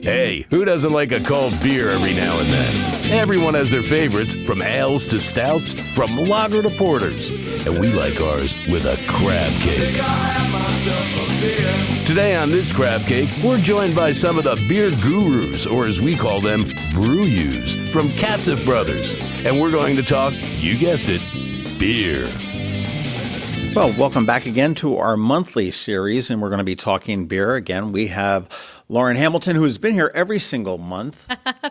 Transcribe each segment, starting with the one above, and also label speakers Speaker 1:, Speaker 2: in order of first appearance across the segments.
Speaker 1: Hey, who doesn't like a cold beer every now and then? Everyone has their favorites, from ales to stouts, from lager to porters. And we like ours with a crab cake. Today on this crab cake, we're joined by some of the beer gurus, or as we call them, brew yous, from Katcef Brothers. And we're going to talk, you guessed it, beer.
Speaker 2: Well, welcome back again to our monthly series, and we're going to be talking beer again. We have Lauren Hamilton, who's been here every single month.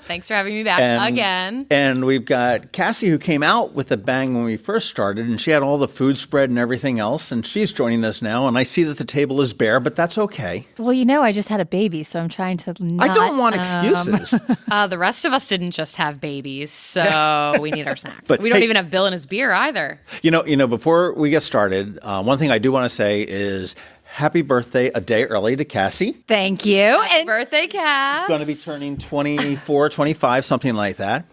Speaker 3: Thanks for having me back again.
Speaker 2: And we've got Cassie, who came out with a bang when we first started, and she had all the food spread and everything else, and she's joining us now. And I see that the table is bare, but that's okay.
Speaker 4: Well, I just had a baby, so I'm trying to not...
Speaker 2: I don't want excuses.
Speaker 3: The rest of us didn't just have babies, so we need our snack.
Speaker 2: But
Speaker 3: we don't even have Bill and his beer either.
Speaker 2: Before we get started, one thing I do want to say is... happy birthday a day early to Cassie.
Speaker 4: Thank you.
Speaker 3: Happy birthday, Cass.
Speaker 2: Going to be turning 24, 25, something like that.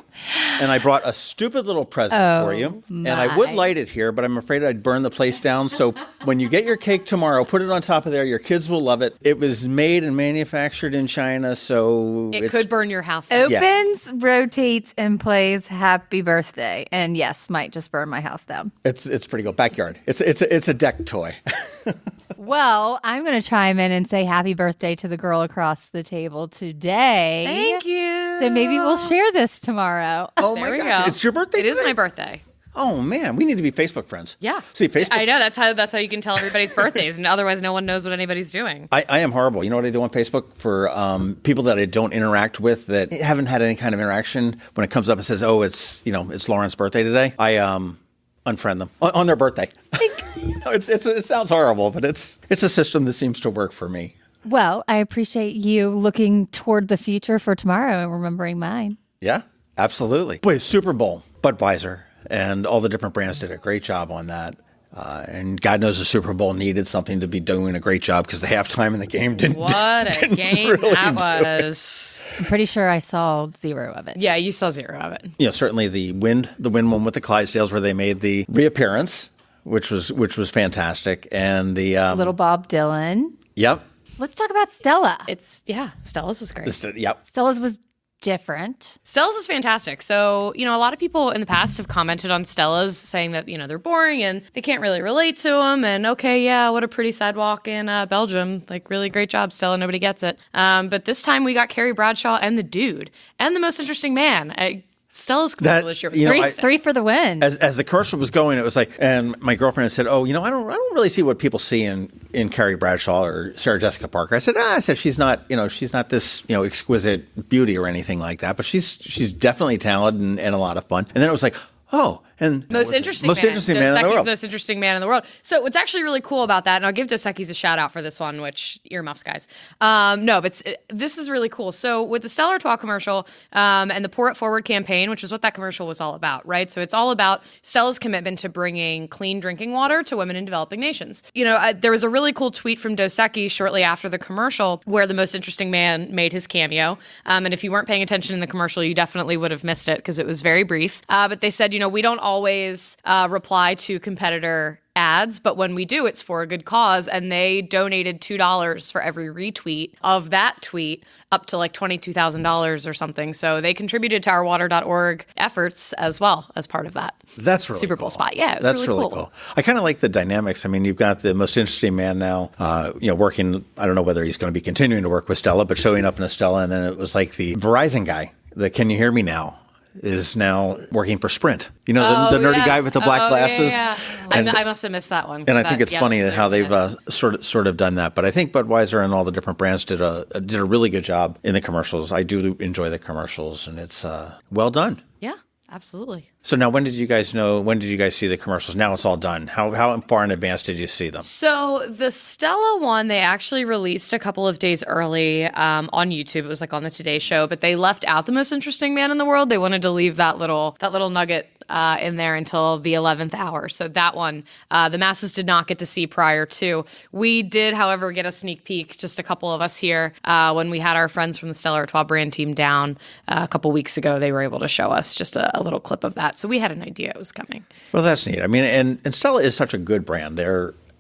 Speaker 2: And I brought a stupid little present for you.
Speaker 4: My.
Speaker 2: And I would light it here, but I'm afraid I'd burn the place down. So when you get your cake tomorrow, put it on top of there. Your kids will love it. It was made and manufactured in China, so
Speaker 3: it could burn your house down.
Speaker 4: Opens, rotates, and plays happy birthday. And yes, might just burn my house down.
Speaker 2: It's pretty good. Backyard. It's a deck toy.
Speaker 4: Well, I'm going to chime in and say happy birthday to the girl across the table today.
Speaker 3: Thank you.
Speaker 4: So maybe we'll share this tomorrow.
Speaker 2: Oh,
Speaker 3: there
Speaker 2: my
Speaker 3: we
Speaker 2: gosh.
Speaker 3: go.
Speaker 2: It's your birthday
Speaker 3: It
Speaker 2: today?
Speaker 3: is my birthday.
Speaker 2: Oh, man. We need to be Facebook friends.
Speaker 3: Yeah.
Speaker 2: See, Facebook.
Speaker 3: I know. That's how you can tell everybody's birthdays, and otherwise no one knows what anybody's doing.
Speaker 2: I am horrible. You know what I do on Facebook for people that I don't interact with, that haven't had any kind of interaction? When it comes up and says, "Oh, it's Lauren's birthday today," I unfriend them on their birthday. It sounds horrible, but it's a system that seems to work for me.
Speaker 4: Well, I appreciate you looking toward the future for tomorrow and remembering mine.
Speaker 2: Yeah, absolutely. Boy, Super Bowl, Budweiser, and all the different brands did a great job on that. And God knows the Super Bowl needed something to be doing a great job, because the halftime in the game didn't.
Speaker 3: What a game
Speaker 2: really
Speaker 3: that was!
Speaker 4: I'm pretty sure I saw zero of it.
Speaker 3: Yeah, you saw zero of it.
Speaker 2: Certainly the win one with the Clydesdales, where they made the reappearance, which was fantastic, and the
Speaker 4: Little Bob Dylan.
Speaker 2: Yep.
Speaker 4: Let's talk about Stella.
Speaker 3: Stella's was great.
Speaker 2: Yep.
Speaker 4: Stella's was different.
Speaker 3: Stella's is fantastic. So, a lot of people in the past have commented on Stella's, saying that, they're boring and they can't really relate to them. And okay, yeah, what a pretty sidewalk in Belgium. Like, really great job, Stella. Nobody gets it. But this time we got Carrie Bradshaw and the dude and the most interesting man. Stella's commercial this year.
Speaker 4: Three for the win.
Speaker 2: As the commercial was going, it was like, and my girlfriend had said, "Oh, I don't really see what people see in Carrie Bradshaw or Sarah Jessica Parker." I said she's not this exquisite beauty or anything like that, but she's definitely talented and a lot of fun. And then it was like, oh. And
Speaker 3: most interesting man in the world. Most interesting man in the world. So what's actually really cool about that, and I'll give Dos Equis a shout out for this one, which earmuffs, guys. This is really cool. So with the Stella Artois commercial and the Pour It Forward campaign, which is what that commercial was all about, right? So it's all about Stella's commitment to bringing clean drinking water to women in developing nations. There was a really cool tweet from Dos Equis shortly after the commercial where the most interesting man made his cameo. And if you weren't paying attention in the commercial, you definitely would have missed it, because it was very brief. But they said, we don't always reply to competitor ads, but when we do, it's for a good cause. And they donated $2 for every retweet of that tweet, up to like $22,000 or something. So they contributed to our water.org efforts as well as part of that.
Speaker 2: That's really
Speaker 3: Super Bowl
Speaker 2: cool.
Speaker 3: spot. Yeah,
Speaker 2: that's really cool. I kind of like the dynamics. I mean, you've got the most interesting man now, working. I don't know whether he's going to be continuing to work with Stella, but showing up in a Stella. And then it was like the Verizon guy, the "Can you hear me now?" is now working for Sprint. The nerdy guy with the black glasses.
Speaker 3: Yeah. I must have missed that one.
Speaker 2: And I think it's funny how they've sort of done that. But I think Budweiser and all the different brands did a really good job in the commercials. I do enjoy the commercials, and it's well done.
Speaker 3: Yeah, absolutely.
Speaker 2: So now, when did you guys see the commercials? Now it's all done. How far in advance did you see them?
Speaker 3: So the Stella one, they actually released a couple of days early on YouTube. It was like on the Today Show, but they left out the most interesting man in the world. They wanted to leave that little nugget in there until the 11th hour. So that one, the masses did not get to see prior to. We did, however, get a sneak peek, just a couple of us here, when we had our friends from the Stella Artois brand team down a couple weeks ago. They were able to show us just a little clip of that. So we had an idea it was coming.
Speaker 2: Well, that's neat. I mean, and Stella is such a good brand.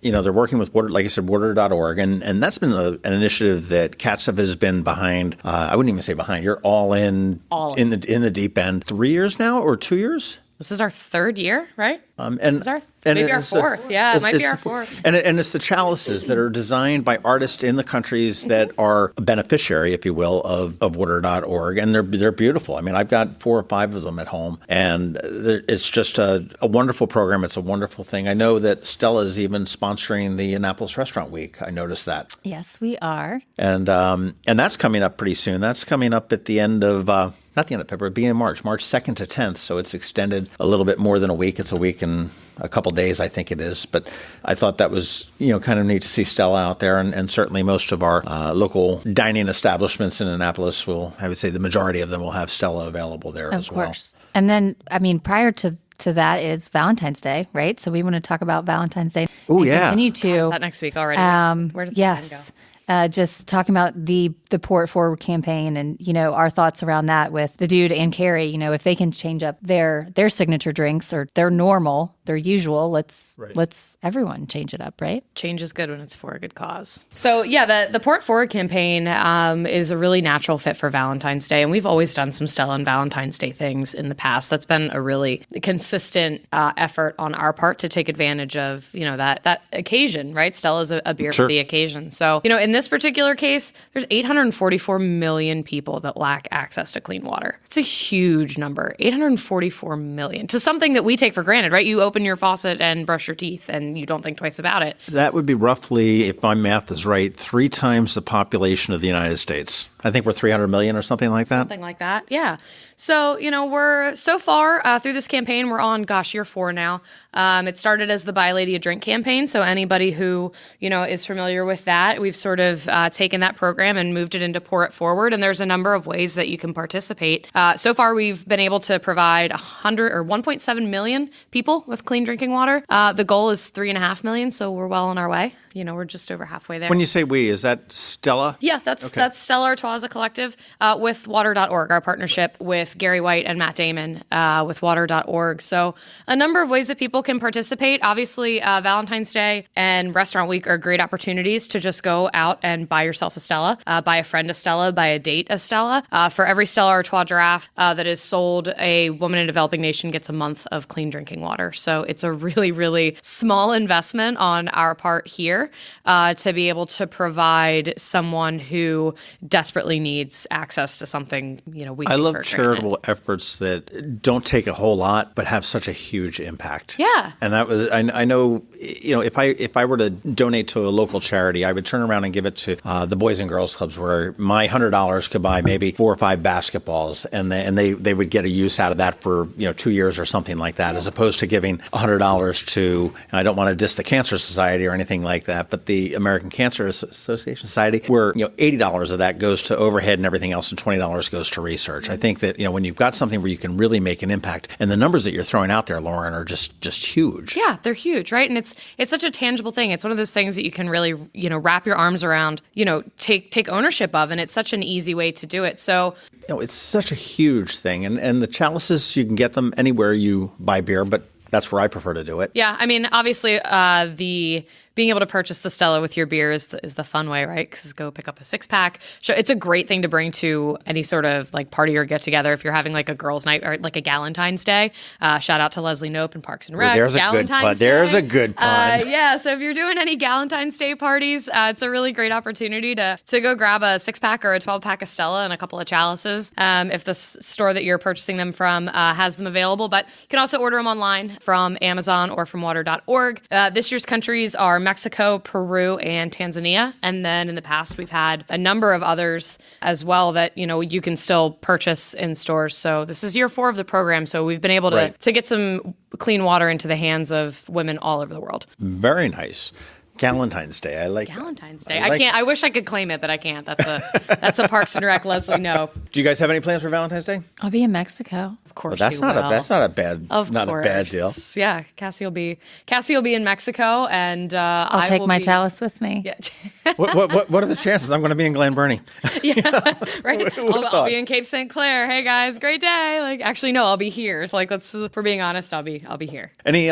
Speaker 2: they're working with Water, like I said, water.org, and that's been an initiative that Katcef has been behind. I wouldn't even say behind. You're all in the deep end. 3 years now or 2 years?
Speaker 3: This is our third year, right?
Speaker 2: This
Speaker 3: is maybe our fourth. It might be our fourth.
Speaker 2: And it's the chalices that are designed by artists in the countries that are a beneficiary, if you will, of water.org. And they're beautiful. I mean, I've got 4 or 5 of them at home. And it's just a wonderful program. It's a wonderful thing. I know that Stella is even sponsoring the Annapolis Restaurant Week. I noticed that.
Speaker 4: Yes, we are.
Speaker 2: And that's coming up pretty soon. That's coming up at the end of not the end of February, beginning of March 2nd to 10th. So it's extended a little bit more than a week. It's a week and a couple days, I think it is. But I thought that was, kind of neat to see Stella out there. And certainly most of our local dining establishments in Annapolis I would say the majority of them will have Stella available there as well. Of course.
Speaker 4: And then, prior to that is Valentine's Day, right? So we want to talk about Valentine's Day.
Speaker 2: Oh, yeah.
Speaker 4: Continue to.
Speaker 3: Is that next week already? Where does
Speaker 4: yes.
Speaker 3: go?
Speaker 4: Just talking about the Pour It Forward campaign and, our thoughts around that with the dude and Carrie, if they can change up their signature drinks or their normal, their usual, let's everyone change it up, right?
Speaker 3: Change is good when it's for a good cause. So the Pour It Forward campaign is a really natural fit for Valentine's Day. And we've always done some Stella and Valentine's Day things in the past. That's been a really consistent effort on our part to take advantage of, that occasion, right? Stella's a beer for the occasion. So, in this particular case, there's 844 million people that lack access to clean water. It's a huge number, 844 million, to something that we take for granted, right? You open your faucet and brush your teeth and you don't think twice about it.
Speaker 2: That would be roughly, if my math is right, 3 times the population of the United States. I think we're 300 million or something like that.
Speaker 3: Something like that, yeah. So, we're so far through this campaign, we're on, year 4 now. It started as the Buy a Lady a Drink campaign. So anybody who, is familiar with that, we've sort of taken that program and moved it into Pour It Forward. And there's a number of ways that you can participate. So far, we've been able to provide 1.7 million people with clean drinking water. The goal is 3.5 million. So we're well on our way. We're just over halfway there.
Speaker 2: When you say we, is that Stella?
Speaker 3: Yeah, that's Stella Artois as a collective with water.org, our partnership with Gary White and Matt Damon with water.org. So a number of ways that people can participate. Obviously, Valentine's Day and Restaurant Week are great opportunities to just go out and buy yourself a Stella, buy a friend a Stella, buy a date a Stella. For every Stella Artois draft that is sold, a woman in a developing nation gets a month of clean drinking water. So it's a really, really small investment on our part here to be able to provide someone who desperately needs access to something, we
Speaker 2: I love charitable efforts that don't take a whole lot but have such a huge impact.
Speaker 3: Yeah.
Speaker 2: And that was I know, if I were to donate to a local charity, I would turn around and give it to the Boys and Girls Clubs, where my $100 could buy maybe 4 or 5 basketballs, and they would get a use out of that for 2 years or something like that, as opposed to giving $100 to, and I don't want to diss the Cancer Society or anything like that, but the American Cancer Association Society, where $80 of that goes to overhead and everything else, and $20 goes to research. I think that when you've got something where you can really make an impact, and the numbers that you're throwing out there, Lauren, are just huge.
Speaker 3: Yeah, they're huge, right? And it's such a tangible thing. It's one of those things that you can really wrap your arms around, take ownership of, and it's such an easy way to do it. So
Speaker 2: it's such a huge thing, and the chalices, you can get them anywhere you buy beer, but that's where I prefer to do it.
Speaker 3: Yeah, obviously the being able to purchase the Stella with your beer is the fun way, right? Because go pick up a 6-pack. So it's a great thing to bring to any sort of party or get together. If you're having a girls' night or a Galentine's Day, shout out to Leslie Knope and Parks and Rec.
Speaker 2: There's a good pun.
Speaker 3: Yeah, so if you're doing any Galentine's Day parties, it's a really great opportunity to go grab a 6-pack or a 12-pack of Stella and a couple of chalices. If the store that you're purchasing them from has them available, but you can also order them online from Amazon or from water.org. This year's countries are Mexico, Peru, and Tanzania. And then in the past, we've had a number of others as well that, you can still purchase in stores. So this is year 4 of the program. So we've been able to get some clean water into the hands of women all over the world.
Speaker 2: Very nice. Valentine's Day. I like
Speaker 3: Valentine's Day. I can't. I wish I could claim it, but I can't. That's a Parks and Rec Leslie Knope.
Speaker 2: Do you guys have any plans for Valentine's Day?
Speaker 4: I'll be in Mexico.
Speaker 3: Of course,
Speaker 2: that's not a bad deal.
Speaker 3: Yeah, Cassie will be in Mexico, and
Speaker 4: I'll take my chalice with me.
Speaker 3: Yeah.
Speaker 2: What are the chances I'm going to be in Glen Burnie?
Speaker 3: Yeah, right. I'll be in Cape St. Clair. Hey guys, great day. Actually, no, I'll be here. It's for being honest, I'll be here.
Speaker 2: Any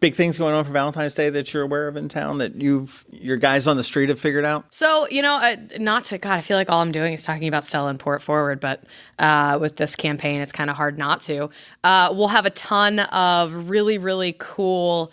Speaker 2: big things going on for Valentine's Day that you're aware of in town that your guys on the street have figured out?
Speaker 3: So, I feel like all I'm doing is talking about Stella and Pour It Forward, but with this campaign, it's kind of hard not to. We'll have a ton of really, really cool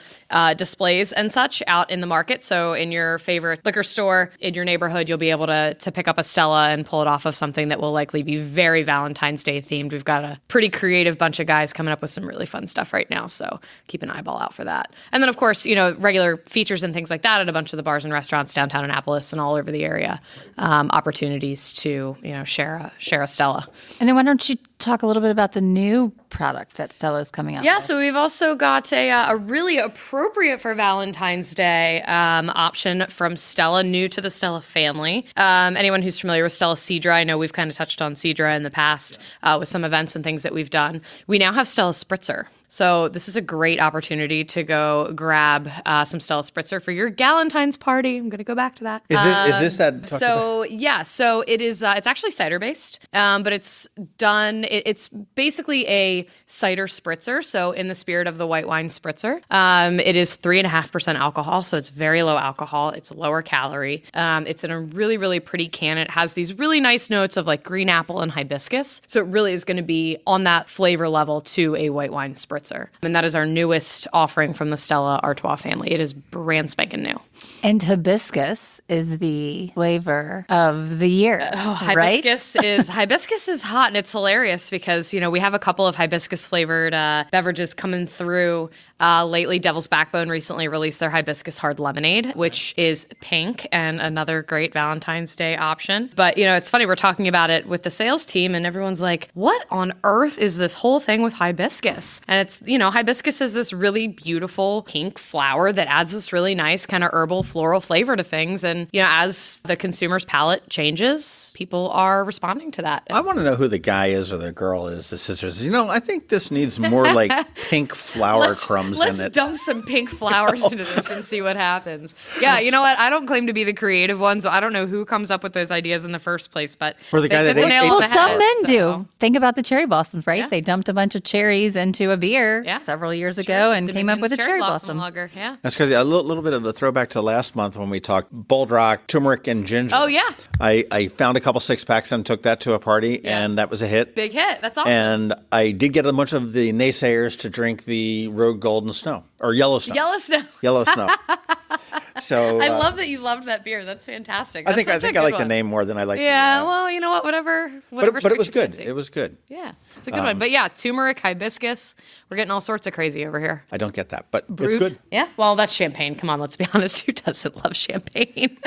Speaker 3: displays and such out in the market. So in your favorite liquor store in your neighborhood, you'll be able to pick up a Stella and pull it off of something that will likely be very Valentine's Day themed. We've got a pretty creative bunch of guys coming up with some really fun stuff right now. So keep an eyeball out for that. And then, of course, regular features and things like that at a bunch of the bars and restaurants downtown Annapolis and all over the area. Opportunities to, share a Stella.
Speaker 4: And then why don't you talk a little bit about the new product that Stella is coming out with?
Speaker 3: So we've also got a really appropriate for Valentine's Day option from Stella, new to the Stella family. Anyone who's familiar with Stella Cidra, I know we've kind of touched on Cidra in the past with some events and things that we've done. We now have Stella Spritzer. So this is a great opportunity to go grab some Stella Spritzer for your Galentine's party. I'm going to go back to that.
Speaker 2: Is this that?
Speaker 3: So it is. It's actually cider based, but it's done. It's basically a cider spritzer. So in the spirit of the white wine spritzer, it is 3.5% alcohol. So it's very low alcohol. It's lower calorie. It's in a really, really pretty can. It has these really nice notes of like green apple and hibiscus. So it really is going to be on that flavor level to a white wine spritzer. And that is our newest offering from the Stella Artois family. It is brand spanking new.
Speaker 4: And hibiscus is the flavor of the year.
Speaker 3: Hibiscus is hot, and it's hilarious because, we have a couple of hibiscus flavored beverages coming through lately. Devil's Backbone recently released their hibiscus hard lemonade, which is pink and another great Valentine's Day option. But, it's funny, we're talking about it with the sales team and everyone's like, what on earth is this whole thing with hibiscus? And it's, hibiscus is this really beautiful pink flower that adds this really nice kind of herbal floral flavor to things. And, as the consumer's palate changes, people are responding to that.
Speaker 2: I want to know who the guy is or the girl is, the sisters. I think this needs more like pink flower crumbs in it.
Speaker 3: Let's dump some pink flowers into this and see what happens. Yeah, you know what? I don't claim to be the creative one, so I don't know who comes up with those ideas in the first place, but
Speaker 2: or the guy that
Speaker 4: some men do. Think about the cherry blossoms, right? Yeah. They dumped a bunch of cherries into a beer several years ago and came up with a cherry blossom.
Speaker 3: Yeah.
Speaker 2: That's crazy. A little bit of a throwback to last month when we talked Bold Rock, turmeric, and ginger.
Speaker 3: Oh, yeah.
Speaker 2: I found a couple 6-packs and took that to a party, and that was a hit.
Speaker 3: Big hit. That's awesome.
Speaker 2: And I did get a bunch of the naysayers to drink the Rogue Golden Snow, or Yellow Snow. Yellow Snow. So
Speaker 3: I love that you loved that beer. That's fantastic.
Speaker 2: I think I like the name more than I like the
Speaker 3: well, you know what? Whatever but
Speaker 2: it was good. It was good.
Speaker 3: Yeah, it's a good one. But yeah, turmeric, hibiscus. We're getting all sorts of crazy over here.
Speaker 2: I don't get that, but
Speaker 3: Brewed.
Speaker 2: It's good.
Speaker 3: Yeah, well, that's champagne. Come on, let's be honest. Who doesn't love champagne?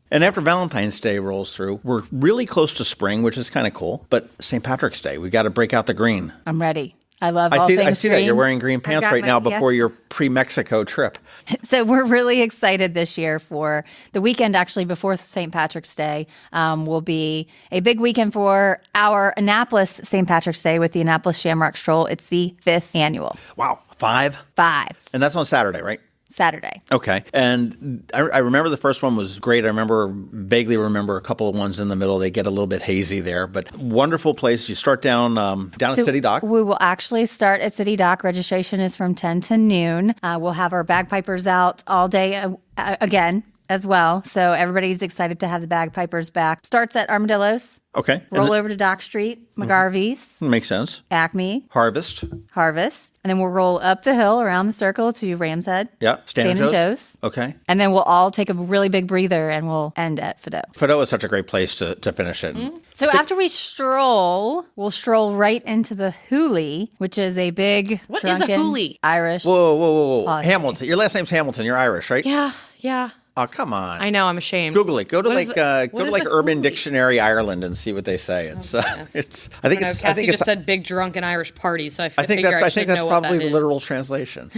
Speaker 2: And after Valentine's Day rolls through, we're really close to spring, which is kind of cool. But St. Patrick's Day, we got to break out the green.
Speaker 4: I'm ready. I love all things green.
Speaker 2: I see that you're wearing green pants right now before your pre-Mexico trip.
Speaker 4: So we're really excited this year for the weekend, actually, before St. Patrick's Day. Will be a big weekend for our Annapolis St. Patrick's Day with the Annapolis Shamrock Stroll. It's the 5th annual.
Speaker 2: Wow. 5?
Speaker 4: 5.
Speaker 2: And that's on Saturday, right?
Speaker 4: Saturday.
Speaker 2: Okay. And I remember the first one was great. I vaguely remember a couple of ones in the middle. They get a little bit hazy there, but wonderful place. You start down at City Dock.
Speaker 4: We will actually start at City Dock. Registration is from 10 to noon. We'll have our bagpipers out all day again as well. So everybody's excited to have the bagpipers back. Starts at Armadillos.
Speaker 2: Okay.
Speaker 4: Roll over to Dock Street, McGarvey's.
Speaker 2: Makes sense.
Speaker 4: Acme.
Speaker 2: Harvest.
Speaker 4: And then we'll roll up the hill around the circle to Ram's Head.
Speaker 2: Yeah. Stan and Joe's. Okay.
Speaker 4: And then we'll all take a really big breather and we'll end at Fido.
Speaker 2: Fido is such a great place to finish it.
Speaker 4: Mm-hmm. So after we stroll, we'll stroll right into the Hooley, which is a big
Speaker 3: What is a Hooley?
Speaker 4: Irish.
Speaker 2: Whoa. Hamilton. Your last name's Hamilton. You're Irish, right?
Speaker 3: Yeah.
Speaker 2: Oh, come on.
Speaker 3: I know, I'm ashamed.
Speaker 2: Google it. Go to Urban Dictionary Ireland and see what they say. It's I think
Speaker 3: Cassie just said big drunken Irish party, so I think
Speaker 2: that's probably the literal translation.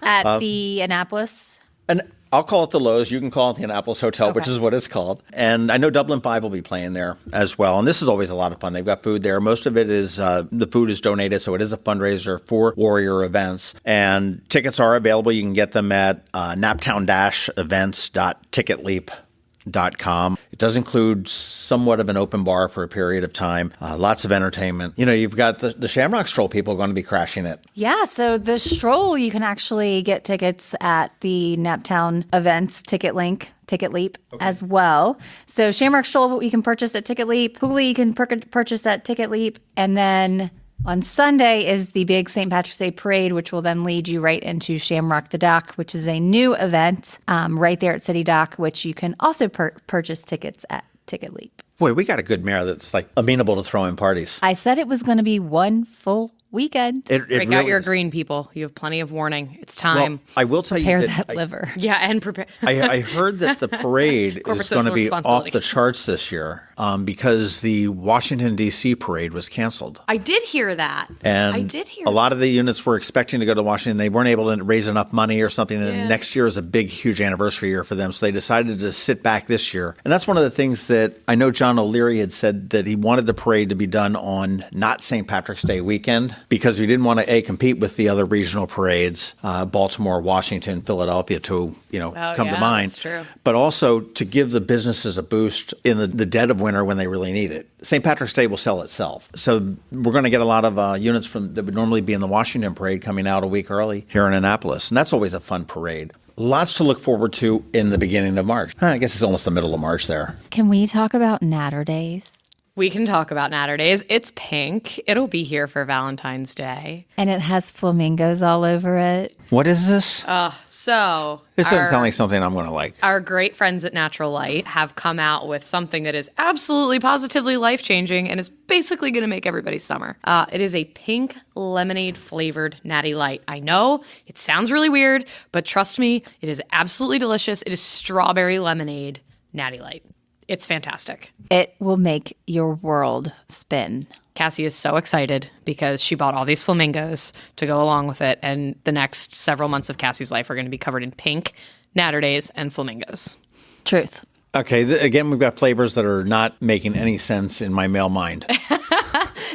Speaker 4: At the Annapolis.
Speaker 2: And I'll call it the Lowe's. You can call it the Annapolis Hotel, which is what it's called. And I know Dublin 5 will be playing there as well. And this is always a lot of fun. They've got food there. Most of it is the food is donated, so it is a fundraiser for Warrior events. And tickets are available. You can get them at naptown-events.ticketleap.com. shamrockthedock.com. It does include somewhat of an open bar for a period of time, lots of entertainment. You've got the Shamrock Stroll people going to be crashing it.
Speaker 4: Yeah, so the stroll, you can actually get tickets at the Naptown events ticket link. Ticket Leap as well. So Shamrock Stroll you can purchase at Ticket Leap. Hooley you can purchase at Ticket Leap. And then on Sunday is the big St. Patrick's Day parade, which will then lead you right into Shamrock the Dock, which is a new event right there at City Dock, which you can also purchase tickets at Ticket Leap.
Speaker 2: Boy, we got a good mayor that's like amenable to throwing parties.
Speaker 4: I said it was going to be one full weekend.
Speaker 3: Break out your green, people. You have plenty of warning. It's time.
Speaker 2: Well, I will tell you
Speaker 4: prepare that liver.
Speaker 3: Yeah, and prepare.
Speaker 2: I heard that the parade is going to be off the charts this year because the Washington, D.C. parade was canceled.
Speaker 3: I did hear that.
Speaker 2: And a lot of the units were expecting to go to Washington. They weren't able to raise enough money or something. And next year is a big, huge anniversary year for them. So they decided to sit back this year. And that's one of the things that I know John O'Leary had said that he wanted the parade to be done on not St. Patrick's Day weekend, because we didn't want to compete with the other regional parades, Baltimore, Washington, Philadelphia, to come to mind.
Speaker 3: That's true.
Speaker 2: But also to give the businesses a boost in the dead of winter when they really need it. St. Patrick's Day will sell itself, so we're going to get a lot of units that would normally be in the Washington parade coming out a week early here in Annapolis, and that's always a fun parade. Lots to look forward to in the beginning of March. I guess it's almost the middle of March there.
Speaker 4: Can we talk about Natter Days?
Speaker 3: We can talk about Natter Days. It's pink. It'll be here for Valentine's Day.
Speaker 4: And it has flamingos all over it.
Speaker 2: What is this?
Speaker 3: This doesn't
Speaker 2: sound like something I'm going to like.
Speaker 3: Our great friends at Natural Light have come out with something that is absolutely, positively life-changing and is basically going to make everybody's summer. It is a pink lemonade flavored Natty Light. I know it sounds really weird, but trust me, it is absolutely delicious. It is strawberry lemonade Natty Light. It's fantastic.
Speaker 4: It will make your world spin.
Speaker 3: Cassie is so excited because she bought all these flamingos to go along with it. And the next several months of Cassie's life are going to be covered in pink, Natter Days, and flamingos.
Speaker 4: Truth.
Speaker 2: Okay, again, we've got flavors that are not making any sense in my male mind.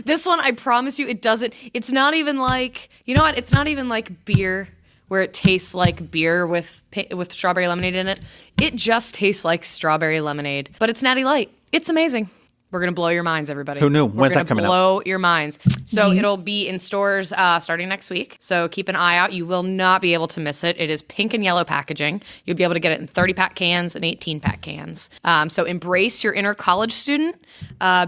Speaker 3: This one, I promise you, it's not even like, it's not even like beer where it tastes like beer with strawberry lemonade in it. It just tastes like strawberry lemonade, but it's Natty Light. It's amazing. We're going to blow your minds, everybody.
Speaker 2: Who knew? When's that coming out?
Speaker 3: Blow your minds. So it'll be in stores starting next week. So keep an eye out. You will not be able to miss it. It is pink and yellow packaging. You'll be able to get it in 30-pack cans and 18-pack cans. So embrace your inner college student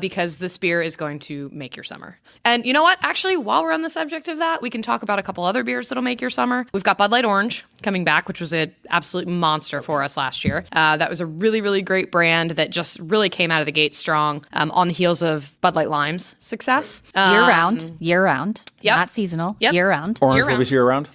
Speaker 3: because this beer is going to make your summer. And you know what? Actually, while we're on the subject of that, we can talk about a couple other beers that'll make your summer. We've got Bud Light Orange coming back, which was an absolute monster for us last year. That was a really, really great brand that just really came out of the gate strong on the heels of Bud Light Lime's success.
Speaker 4: Year round.
Speaker 3: Yep.
Speaker 4: Not seasonal.
Speaker 3: Yep.
Speaker 4: Year round.
Speaker 2: Orange will be year round?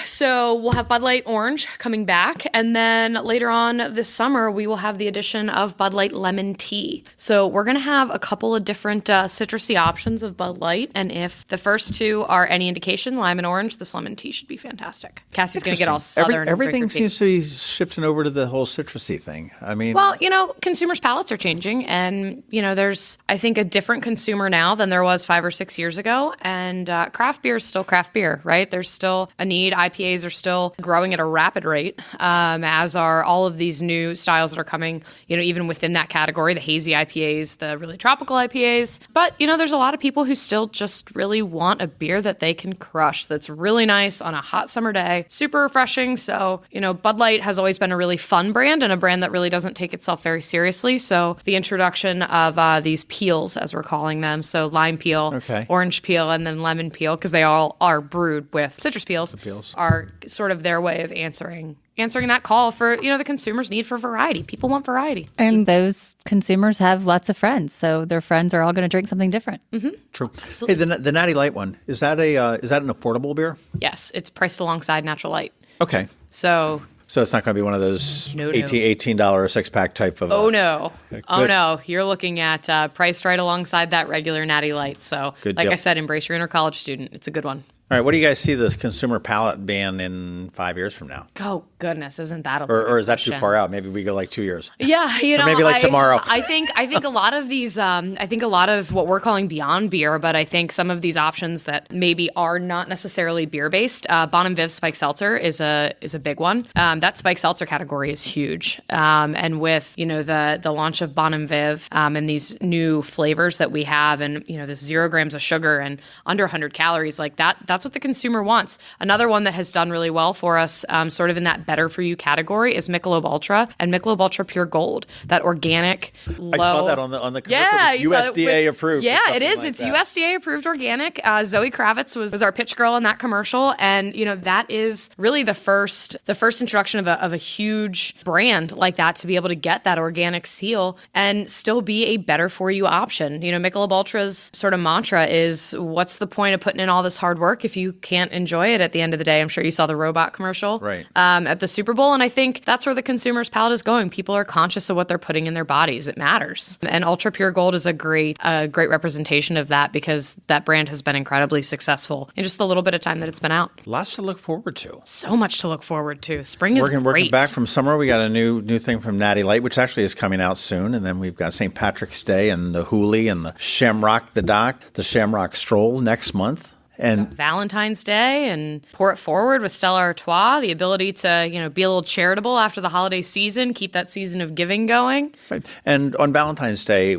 Speaker 3: So we'll have Bud Light Orange coming back. And then later on this summer, we will have the addition of Bud Light Lemon Tea. So we're going to have a couple of different citrusy options of Bud Light. And if the first two are any indication, lime and orange, this lemon tea should be fantastic. Cassie's going to get all southern.
Speaker 2: Everything seems to be shifting over to the whole citrusy thing. I mean,
Speaker 3: well, consumers' palates are changing. And, there's, I think, a different consumer now than there was 5 or 6 years ago. And craft beer is still craft beer, right? There's still a need. IPAs are still growing at a rapid rate, as are all of these new styles that are coming, even within that category, the hazy IPAs, the really tropical IPAs. But, there's a lot of people who still just really want a beer that they can crush, that's really nice on a hot summer day, super refreshing. So, Bud Light has always been a really fun brand and a brand that really doesn't take itself very seriously. So the introduction of these peels, as we're calling them, so lime peel, orange peel, and then lemon peel, because they all are brewed with citrus peels, are sort of their way of answering that call for, the consumer's need for variety. People want variety.
Speaker 4: And those consumers have lots of friends, so their friends are all going to drink something different.
Speaker 3: Mm-hmm.
Speaker 2: True. Absolutely. Hey, the Natty Light one, is that an affordable beer?
Speaker 3: Yes, it's priced alongside Natural Light.
Speaker 2: Okay.
Speaker 3: So it's not
Speaker 2: going to be one of those $18 six-pack type of...
Speaker 3: Oh, no. You're looking at priced right alongside that regular Natty Light. So, I said, embrace your inner college student. It's a good one.
Speaker 2: All right, what do you guys see this consumer palate being in 5 years from now?
Speaker 3: Oh, goodness, isn't that a
Speaker 2: or is that
Speaker 3: question?
Speaker 2: too far out? Maybe we go like 2 years.
Speaker 3: Yeah,
Speaker 2: or maybe like tomorrow.
Speaker 3: I think a lot of these, I think a lot of what we're calling beyond beer, but I think some of these options that maybe are not necessarily beer based. Bon and Viv Spike Seltzer is a big one. That Spike Seltzer category is huge, and with the launch of Bon and Viv and these new flavors that we have, and this 0 grams of sugar and under 100 calories, like that's what the consumer wants. Another one that has done really well for us, sort of in that better for you category, is Michelob Ultra and Michelob Ultra Pure Gold. That organic, low.
Speaker 2: I saw that on the commercial.
Speaker 3: Yeah,
Speaker 2: USDA approved.
Speaker 3: Yeah, it is. It's USDA approved organic. Zoe Kravitz was our pitch girl in that commercial, and that is really the first introduction of a huge brand like that to be able to get that organic seal and still be a better for you option. Michelob Ultra's sort of mantra is, what's the point of putting in all this hard work if you can't enjoy it at the end of the day? I'm sure you saw the robot commercial at the Super Bowl, and I think that's where the consumer's palate is going. People are conscious of what they're putting in their bodies. It matters. And Ultra Pure Gold is a great representation of that, because that brand has been incredibly successful in just the little bit of time that it's been out.
Speaker 2: Lots to look forward to.
Speaker 3: So much to look forward to. Spring is great.
Speaker 2: Working back from summer, we got a new thing from Natty Light, which actually is coming out soon. And then we've got St. Patrick's Day and the Hooley and the Shamrock the Dock, the Shamrock Stroll next month. And
Speaker 3: Valentine's Day and Pour It Forward with Stella Artois, the ability to, be a little charitable after the holiday season, keep that season of giving going.
Speaker 2: Right. And on Valentine's Day, I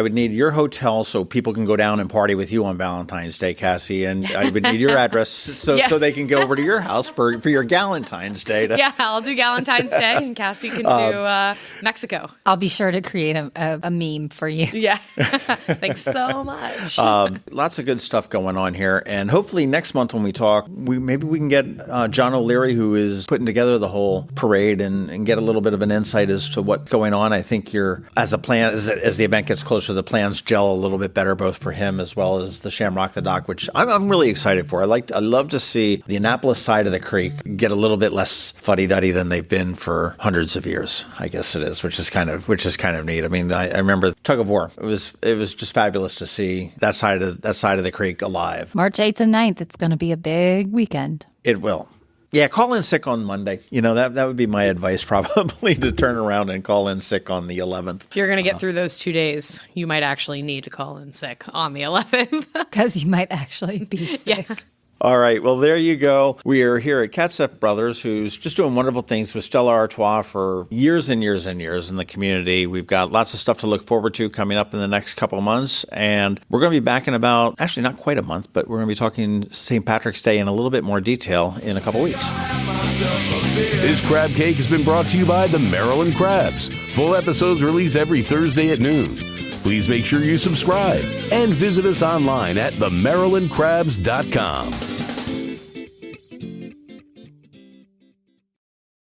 Speaker 2: would need your hotel so people can go down and party with you on Valentine's Day, Cassie. And I would need your address so they can go over to your house for your Galentine's Day.
Speaker 3: Yeah, I'll do Galentine's Day and Cassie can do Mexico.
Speaker 4: I'll be sure to create a meme for you.
Speaker 3: Yeah. Thanks so much.
Speaker 2: Lots of good stuff going on here. And hopefully next month when we talk, maybe we can get John O'Leary, who is putting together the whole parade, and get a little bit of an insight as to what's going on. I think as the event gets closer, the plans gel a little bit better, both for him as well as the Shamrock the Dock, which I'm really excited for. I love to see the Annapolis side of the creek get a little bit less fuddy-duddy than they've been for hundreds of years, I guess it is, which is kind of neat. I mean, I remember Tug of War. It was just fabulous to see that side of the creek alive.
Speaker 4: March 8th and 9th, it's going to be a big weekend.
Speaker 2: It will. Yeah, call in sick on Monday. That would be my advice, probably, to turn around and call in sick on the 11th.
Speaker 3: If you're going to get through those 2 days, you might actually need to call in sick on the 11th.
Speaker 4: Because you might actually be sick.
Speaker 3: Yeah.
Speaker 2: All right. Well, there you go. We are here at Katcef Brothers, who's just doing wonderful things with Stella Artois for years and years and years in the community. We've got lots of stuff to look forward to coming up in the next couple of months. And we're going to be back in about, actually not quite a month, but we're going to be talking St. Patrick's Day in a little bit more detail in a couple of weeks.
Speaker 1: This crab cake has been brought to you by the Maryland Crabs. Full episodes release every Thursday at noon. Please make sure you subscribe and visit us online at themarylandcrabs.com.